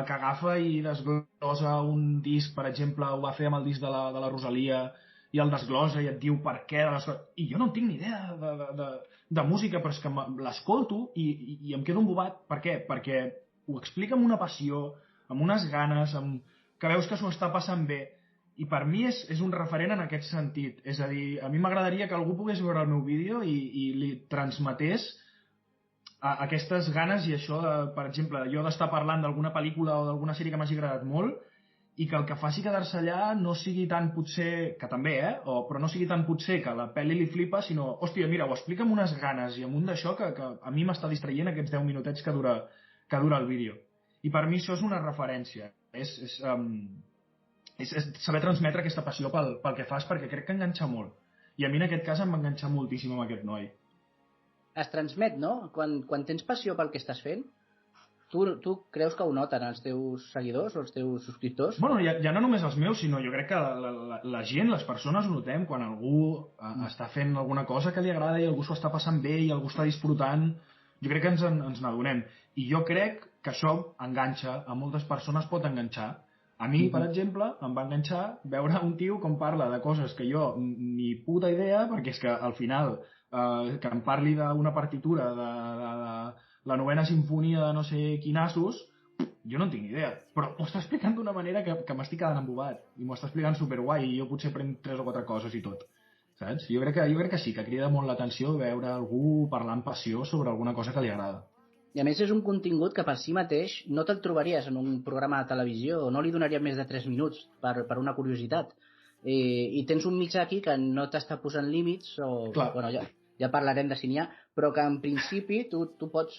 que agafa i desglosa un disc, per exemple, ho va fer amb el disc de la Rosalia, i el desglosa i et diu per què de les coses. I jo no en tinc ni idea de música, però és que l'escolto i em quedo embobat. Per què? Perquè ho explica amb una passió, amb unes ganes, que veus que s'ho està passant bé. I per mi és un referent en aquest sentit. És a dir, a mi m'agradaria que algú pogués veure el meu vídeo i li transmetés aquestes ganes i això, per exemple, jo d'estar parlant d'alguna pel·lícula o d'alguna sèrie que m'hagi agradat molt i que el que faci quedar-se allà no sigui tant potser, que també, però no sigui tant potser que la pel·li li flipa, sinó, hòstia, mira, ho explica amb unes ganes i amb un d'això que a mi m'està distraient aquests 10 minutets que dura el vídeo. I per mi això és una referència. És saber transmetre aquesta passió pel que fas, perquè crec que enganxa molt. I a mi en aquest cas em va enganxar moltíssim amb aquest noi. Es transmet, no? Quan tens passió pel que estàs fent, tu creus que ho noten els teus seguidors o els teus subscriptors? Bueno, ja no només els meus, sinó jo crec que la gent, les persones ho notem quan algú està fent alguna cosa que li agrada i algú s'ho està passant bé i algú està disfrutant. Jo crec que ens n'adonem. I jo crec que això enganxa, a moltes persones pot enganxar. A mi, per exemple, em va enganxar veure un tio com parla de coses que jo ni puta idea, perquè és que al final que em parli d'una partitura de la novena sinfonia de no sé quinassos, jo no en tinc idea, però m'ho està explicant d'una manera que m'estic quedant embobat i m'ho està explicant superguai i jo potser prenc 3 o 4 coses i tot, saps? Jo crec que sí, que crida molt l'atenció veure algú parlar amb passió sobre alguna cosa que li agrada. I a més és un contingut que per si mateix no te'l trobaries en un programa de televisió o no li donaria més de 3 minuts per una curiositat. I tens un mitjà aquí que no t'està posant límits o... Clar. Bueno, ja parlarem de si n'hi ha, però que en principi tu pots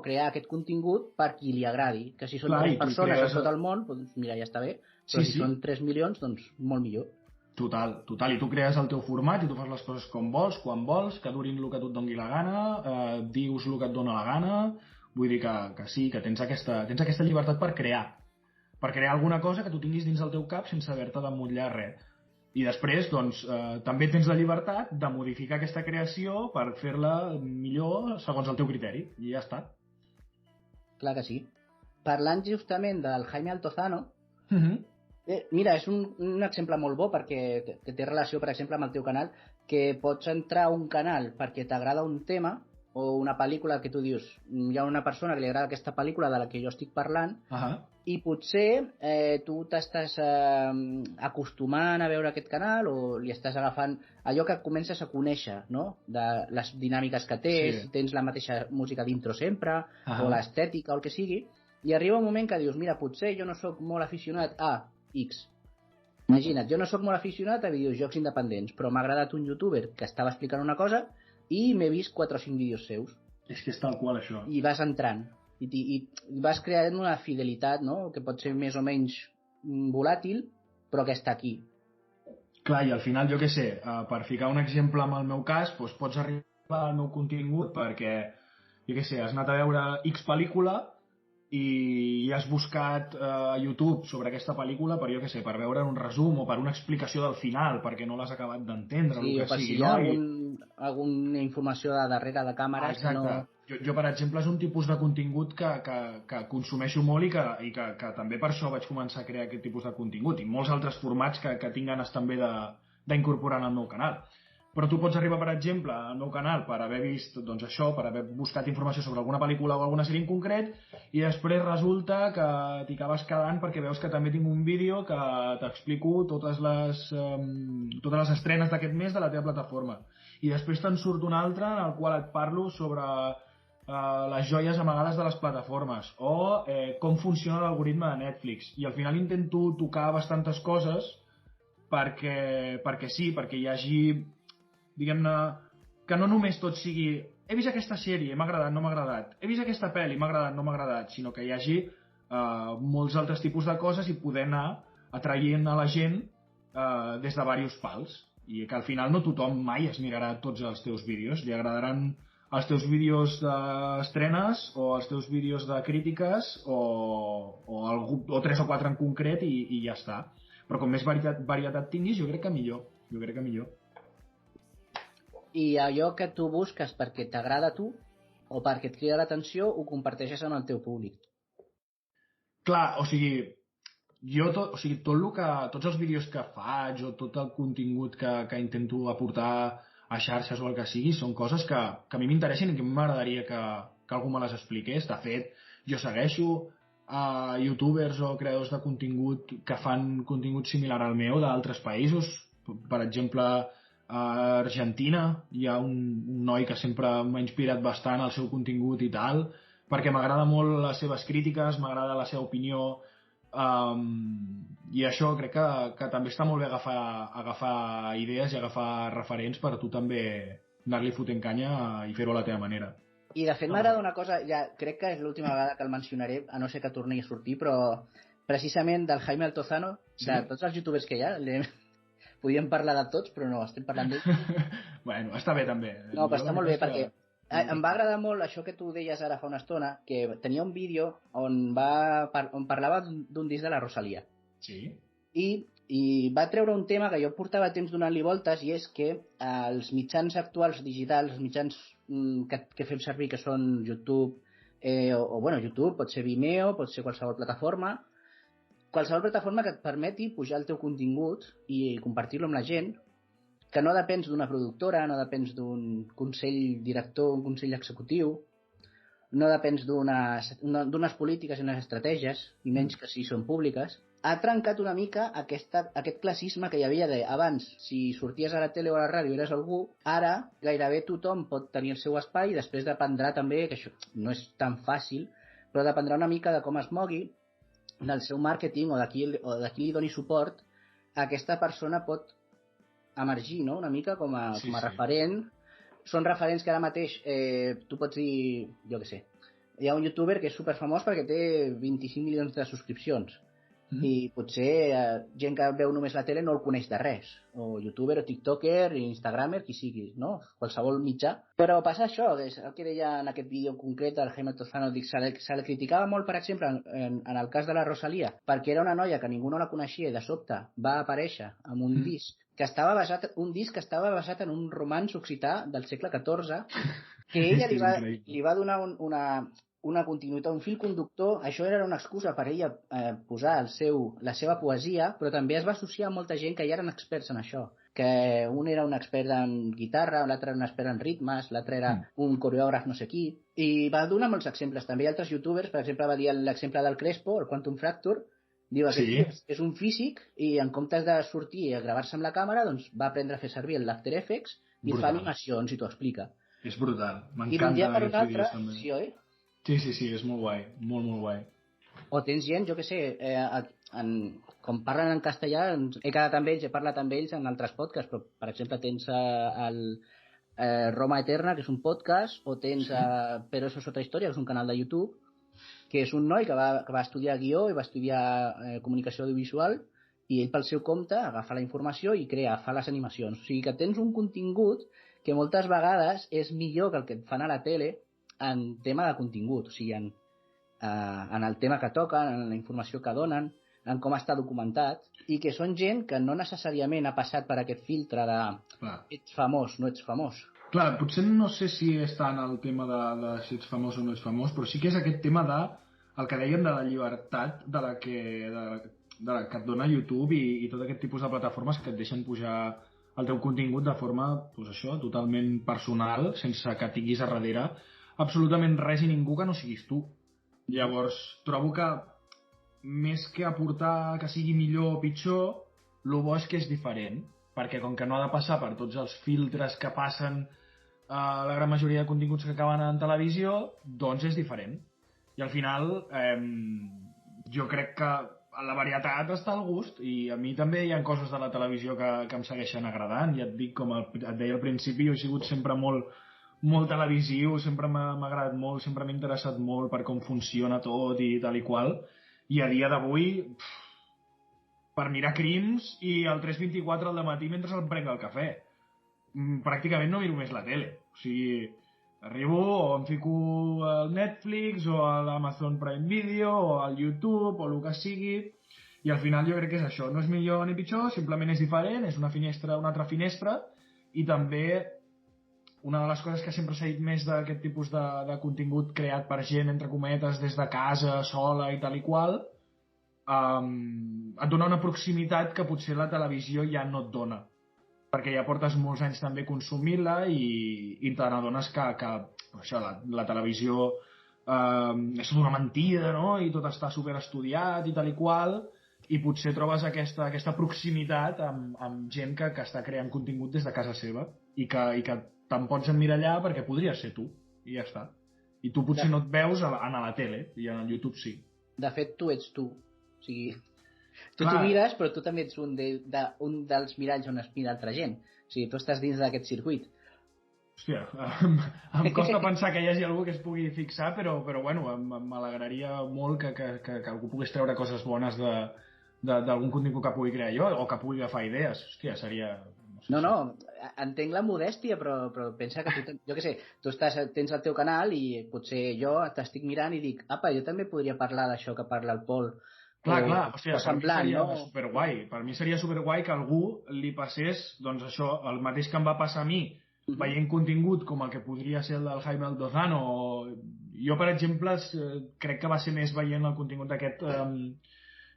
crear aquest contingut per qui li agradi, que si són 3 persones a tot el món, doncs mira, ja està bé, però si són 3 milions, doncs molt millor. Total, i tu crees el teu format i tu fas les coses com vols, quan vols, que durin el que tu et doni la gana, dius el que et dona la gana, vull dir que sí, que tens aquesta llibertat per crear alguna cosa que tu tinguis dins del teu cap sense haver-te d'emmotllar res. I després, doncs, també tens la llibertat de modificar aquesta creació per fer-la millor segons el teu criteri, i ja està. Clar que sí. Parlant justament del Jaime Altozano, mira, és un exemple molt bo perquè té relació, per exemple, amb el teu canal, que pots entrar a un canal perquè t'agrada un tema o una pel·lícula que tu dius, hi ha una persona que li agrada aquesta pel·lícula de la que jo estic parlant, i potser tu t'estàs acostumant a veure aquest canal o li estàs agafant allò que comences a conèixer, no? De les dinàmiques que té, si tens la mateixa música d'intro sempre, o l'estètica o el que sigui, i arriba un moment que dius, mira, potser jo no sóc molt aficionat a X. Imagina't, jo no sóc molt aficionat a videojocs independents, però m'ha agradat un youtuber que estava explicant una cosa i m'he vist 4 o 5 vídeos seus. És que és tal qual això. I vas entrant i vas creant una fidelitat, no? Que pot ser més o menys volàtil, però que està aquí. Clar, i al final, jo què sé, per ficar un exemple amb el meu cas, doncs pots arribar al meu contingut perquè, jo què sé, has anat a veure X pel·lícula i has buscat a YouTube sobre aquesta pel·lícula per, jo què sé, per veure un resum o per una explicació del final, perquè no l'has acabat d'entendre, sí, el que sigui. Sí, o per si hi ha alguna informació de darrere de càmeres que no... Jo, per exemple, és un tipus de contingut que consumeixo molt i que també per això vaig començar a crear aquest tipus de contingut i molts altres formats que tinc ganes també d'incorporar en el meu canal. Però tu pots arribar, per exemple, al meu canal per haver vist, doncs això, per haver buscat informació sobre alguna pel·lícula o alguna sèrie en concret i després resulta que t'hi acabes quedant perquè veus que també tinc un vídeo que t'explico totes les estrenes d'aquest mes de la teva plataforma. I després te'n surt un altre en el qual et parlo sobre les joies amagades de les plataformes o com funciona l'algoritme de Netflix. I al final intento tocar bastantes coses perquè sí, perquè hi hagi, diguem-ne, que no només tot sigui he vist aquesta sèrie, m'ha agradat, no m'ha agradat, he vist aquesta pel·li, m'ha agradat, no m'ha agradat, sinó que hi hagi molts altres tipus de coses i poder anar atraient a la gent des de diversos pals, i que al final no tothom mai es mirarà tots els teus vídeos, li agradaran els teus vídeos d'estrenes o els teus vídeos de crítiques o 3 o 4 en concret i ja està. Però com més varietat tinguis, jo crec que millor. I allò que tu busques perquè t'agrada a tu o perquè et crida l'atenció ho comparteixes amb el teu públic. Clar, o sigui, tots els vídeos que faig o tot el contingut que intento aportar a xarxes o el que sigui són coses que a mi m'interessen i que a mi m'agradaria que algú me les expliqués. De fet, jo segueixo a youtubers o creadors de contingut que fan contingut similar al meu d'altres països. Per exemple, a Argentina hi ha un noi que sempre m'ha inspirat bastant el seu contingut i tal, perquè m'agrada molt les seves crítiques, m'agrada la seva opinió, i això crec que també està molt bé agafar idees i agafar referents per tu també anar-li fotent canya i fer-ho a la teva manera. I de fet m'agrada una cosa, ja crec que és l'última vegada que el mencionaré, a no ser que torni a sortir, però precisament del Jaime Altozano, sí? De tots els youtubers que hi ha, podíem parlar de tots, però no, estem parlant d'ell. Bueno, està bé també. No, però està molt bé perquè em va agradar molt això que tu deies ara fa una estona, que tenia un vídeo on parlava d'un disc de la Rosalía. Sí. I va treure un tema que jo portava temps donant-li voltes, i és que els mitjans actuals digitals, els mitjans que fem servir, que són YouTube, YouTube, pot ser Vimeo, pot ser qualsevol plataforma que et permeti pujar el teu contingut i compartir-lo amb la gent, que no depens d'una productora, no depens d'un consell director, un consell executiu, no depens d'unes polítiques i unes estratègies, i menys que si són públiques. Ha trencat una mica aquest classisme que hi havia abans, si sorties a la tele o a la ràdio eres algú, ara gairebé tothom pot tenir el seu espai, i després dependrà també, que això no és tan fàcil, però dependrà una mica de com es mogui, del seu màrqueting o de qui li doni suport, aquesta persona pot emergir, no? Una mica com a referent. Són referents que ara mateix tu pots dir, jo què sé, hi ha un youtuber que és superfamós perquè té 25 milions de subscripcions, i potser gent que veu només la tele no el coneix de res, o youtuber, o tiktoker, instagramer, qui sigui, no? Qualsevol mitjà. Però passa això, és el que deia en aquest vídeo en concret el Jaime Altozano, se la criticava molt, per exemple, en el cas de la Rosalía, perquè era una noia que ningú no la coneixia i de sobte va aparèixer amb un disc que estava basat en un romanç occità del segle XIV, que ella li va donar una continuïtat, un fil conductor. Això era una excusa per ella posar la seva poesia, però també es va associar a molta gent que ja eren experts en això, que un era un expert en guitarra, l'altre era un expert en ritmes, l'altre era un coreògraf no sé qui, i va donar molts exemples. També altres youtubers, per exemple, va dir l'exemple del Crespo, el Quantum Fracture, diu que és un físic i en comptes de sortir i gravar-se amb la càmera, doncs va aprendre a fer servir l'After Effects i fa animacions i t'ho explica. És brutal, m'encanta. I d'un dia per un altre, sí, oi? Sí, és molt guai, molt guai. O tens gent, jo què sé, com parlen en castellà, he quedat amb ells, he parlat amb ells en altres podcasts, però per exemple tens el Roma Eterna, que és un podcast, o tens Però eso es otra historia, que és un canal de YouTube, que és un noi que va estudiar guió i va estudiar comunicació audiovisual, i ell pel seu compte agafa la informació i fa les animacions. O sigui que tens un contingut que moltes vegades és millor que el que et fan a la tele en tema de contingut, o sigui, en el tema que toquen, en la informació que donen, en com està documentat, i que són gent que no necessàriament ha passat per aquest filtre de ets famós, no ets famós. Clar, potser no sé si és tant el tema de si ets famós o no ets famós, però sí que és aquest tema el que dèiem de la llibertat de la que et dona YouTube i tot aquest tipus de plataformes que et deixen pujar el teu contingut de forma, doncs això, totalment personal, sense que tinguis a darrere absolutament res i ningú que no siguis tu. Llavors, trobo que més que aportar que sigui millor o pitjor, el bo és que és diferent, perquè com que no ha de passar per tots els filtres que passen a la gran majoria de continguts que acaben en televisió, doncs és diferent. I al final, jo crec que la varietat està al gust, i a mi també hi ha coses de la televisió que em segueixen agradant. Ja et dic, com et deia al principi, jo he sigut sempre molt televisiu, sempre m'ha agradat molt, sempre m'ha interessat molt per com funciona tot i tal i qual, i a dia d'avui per mirar crims i el 324 al dematí mentre em prenc el cafè. Pràcticament no miro més la tele. O sigui, arribo o em fico al Netflix o a l'Amazon Prime Video o al YouTube o el que sigui, i al final jo crec que és això, no és millor ni pitjor, simplement és diferent, és una altra finestra, i també una de les coses que sempre s'ha dit més d'aquest tipus de contingut creat per gent, entre cometes, des de casa, sola i tal i qual, et dona una proximitat que potser la televisió ja no et dona, perquè ja portes molts anys també consumint-la i te n'adones que això, la televisió és una mentida, no? I tot està superestudiat i tal i qual, i potser trobes aquesta proximitat amb gent que està creant contingut des de casa seva i que te'n pots emmirallar perquè podries ser tu, i ja està. I tu potser no et veus a la tele, i en el YouTube sí. De fet, tu ets tu. O sigui, tu t'ho mires, però tu també ets un dels miralls on es mira altra gent. O sigui, tu estàs dins d'aquest circuit. Hòstia, em costa pensar que hi hagi algú que es pugui fixar, però bueno, m'alegraria molt que algú pogués treure coses bones d'algun contingut que pugui crear jo, o que pugui agafar idees. Hòstia, seria... No, entenc la modèstia, però pensa que tu, jo què sé, tu tens el teu canal i potser jo t'estic mirant i dic, apa, jo també podria parlar d'això que parla el Pol. Clar, o sigui, per mi seria superguai. Per mi seria superguai que algú li passés, doncs això, el mateix que em va passar a mi, veient contingut com el que podria ser el del Jaime Altozano. Jo, per exemple, crec que va ser més veient el contingut d'aquest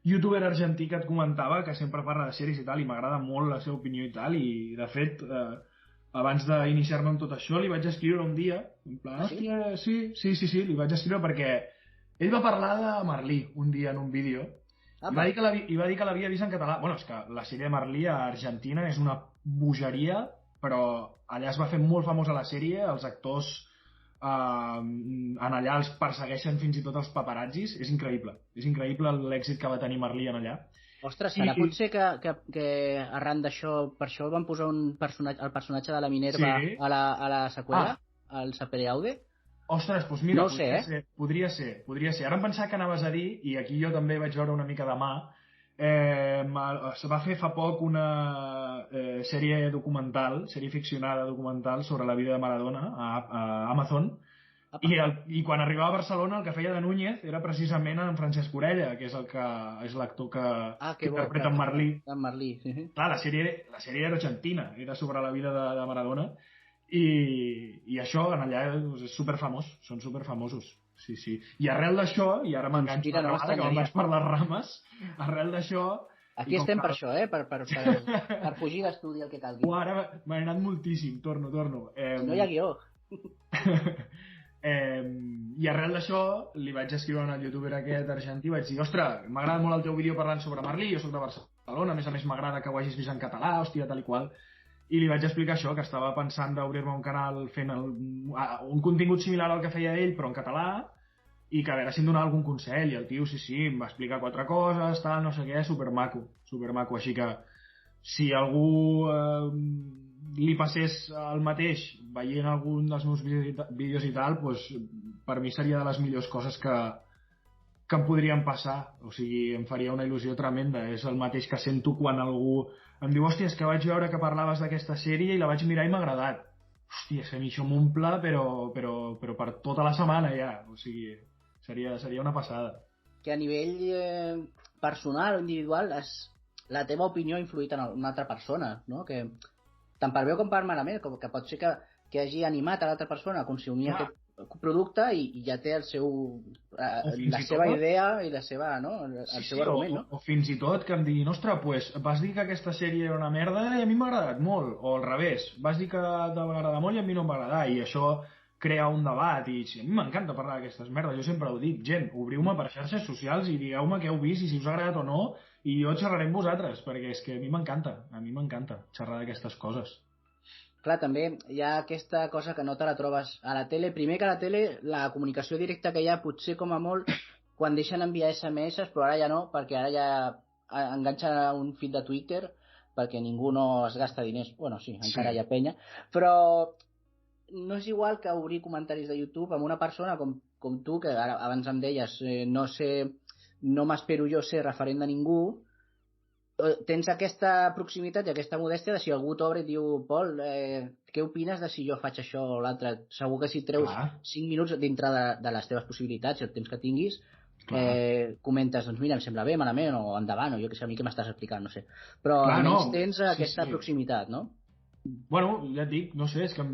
youtuber argentí que et comentava, que sempre parla de sèries i tal, i m'agrada molt la seva opinió i tal, i de fet, abans d'iniciar-me amb tot això, li vaig escriure un dia, en plan, hòstia, sí, li vaig escriure perquè ell va parlar de Merlí un dia en un vídeo, i va dir que l'havia vist en català. Bueno, és que la sèrie de Merlí a Argentina és una bogeria, però allà es va fer molt famosa la sèrie, els actors en allà els persegueixen fins i tot els paparazzis. És increïble l'èxit que va tenir Merlí en allà. Ostres, serà potser que arran d'això, per això van posar el personatge de la Minerva a la seqüela, al Sapere Aude? Ostres, doncs mira, no ho sé, podria ser. Ara em pensava que anaves a dir, i aquí jo també vaig veure una mica de mà, se va fer fa poc una sèrie ficcionada documental sobre la vida de Maradona a Amazon, i quan arribava a Barcelona el que feia de Núñez era precisament en Francesc Orella, que és l'actor que interpreta en Merlí. Clar, la sèrie era argentina, era sobre la vida de Maradona, i això en allà és superfamós, són superfamosos. Sí. I arrel d'això, i ara m'enganxo una vegada que me'n vaig per les rames, arrel d'això... Aquí estem per això, per fugir d'estudi el que calgui. Ara m'he anat moltíssim, torno. No hi ha guió. I arrel d'això li vaig escriure al youtuber aquest argentí, vaig dir, ostres, m'agrada molt el teu vídeo parlant sobre Merlí, jo soc de Barcelona, a més m'agrada que ho hagis vist en català, hòstia, tal i qual. I li vaig explicar això, que estava pensant d'obrir-me un canal fent un contingut similar al que feia ell, però en català, i que a veure si em donava algun consell. I el tio, sí, em va explicar 4 coses, tal, no sé què, supermaco. Així que si algú li passés el mateix veient algun dels meus vídeos i tal, doncs per mi seria de les millors coses que em podrien passar. O sigui, em faria una il·lusió tremenda. És el mateix que sento quan algú em diu, hòstia, és que vaig veure que parlaves d'aquesta sèrie i la vaig mirar i m'ha agradat. Hòstia, és que a mi això m'omple, però per tota la setmana ja. O sigui, seria una passada. Que a nivell personal o individual la teva opinió ha influït en una altra persona, no? Que tant per bé com per malament, com que pot ser que hagi animat a l'altra persona a consumir aquest producte i ja té la seva idea i la seva, no? El seu argument, no? O fins i tot que em diguin, ostres, pues, vas dir que aquesta sèrie era una merda i a mi m'ha agradat molt, o al revés, vas dir que t'agrada molt i a mi no em va agradar, i això crea un debat, i a mi m'encanta parlar d'aquestes merdes, jo sempre ho dic, gent, obriu-me per xarxes socials i digueu-me què heu vist i si us ha agradat o no, i jo xerraré amb vosaltres, perquè és que a mi m'encanta xerrar d'aquestes coses. Clar, també hi ha aquesta cosa que no te la trobes a la tele. Primer que a la tele, la comunicació directa que hi ha, potser com a molt, quan deixen enviar SMS, però ara ja no, perquè ara ja enganxen un feed de Twitter, perquè ningú no es gasta diners. Bueno, sí, encara hi ha penya. Però no és igual que obrir comentaris de YouTube amb una persona com tu, que ara, abans em deies, no m'espero jo ser referent de ningú. Tens aquesta proximitat i aquesta modèstia de si algú t'obre i diu, Pol, què opines de si jo faig això o l'altre? Segur que si treus 5 minuts dintre de les teves possibilitats i el temps que tinguis, comentes, doncs mira, em sembla bé, malament, o endavant, o jo que sé, a mi què m'estàs explicant, no sé. Però almenys tens aquesta proximitat, no? Bueno, ja et dic, no sé, és que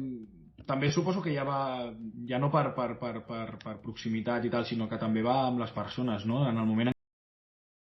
també suposo que ja no per proximitat i tal, sinó que també va amb les persones, no? En el moment